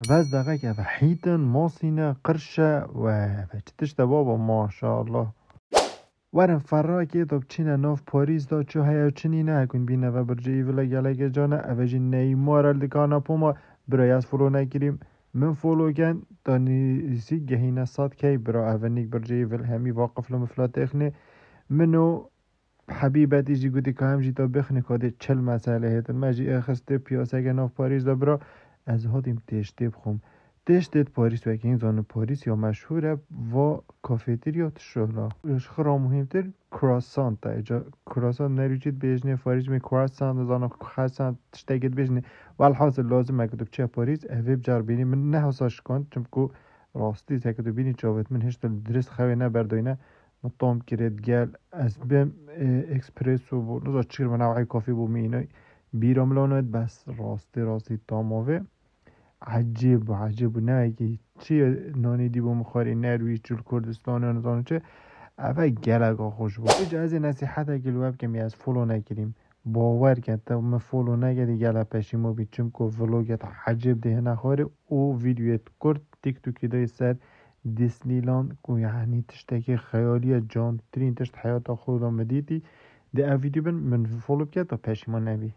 بس دقیقه و حیتن ماسینه قرشه و چتش ده بابا ما شاء الله ورم فراکی تو بچینه ناف پاریس دا چو هیا چنی نه کن بینه و برجی ولی گلگه جانه اوجی نیمار الدکانا پوما برای از فولو نگیریم من فولو کن دانیسی گهینه ساد کی برا اونیک برجی ولی همی واقف لهم فلات اخنه منو حبیبتی جی گوتی که هم جی تا بخنه کاده 40 مسئله هیتن ما جی اخسته پیاسه که ناف پاریس دا برا از هاتیم تشتی بخوم تشتت پاریس و که این زن پاریس یا مشهوره و کافتریا تشولا خرا مهمتر کراسانت اجا کراسانت نریجید بیجنه فاریج می کراسانت زن خاصانت تشتگید بیجنه والحاصل لازم اگه چه پاریس اویب جار بینی من نه حساش کن چمکو راستی تاکد بینی چاوت من هشت درست خوی نه بردوینه مطعم کرد گل از بیم اکسپرسو بو نزا چیر من نوعی کافی بو مینای بیرام لانوید بس راستی تاماوه عجیب نه اگه چی نانی دی بو مخاری نرویج جل کردستان و نزانو چه اوه گلگا خوش بود اجازه نصیحت اگه لوب کمی از فولو نگیریم باور کرد تا ما فولو نگیری گله پشیمو بیچم که ولوگت عجیب ده نخواره او ویدیویت کرد تیک توکی دای سر دیسنیلاند که یعنی تشتکی خیالی جان ترین تشت حیات خودم مدیدی ده او ویدیو من فولو کرد تا پشیمو نبی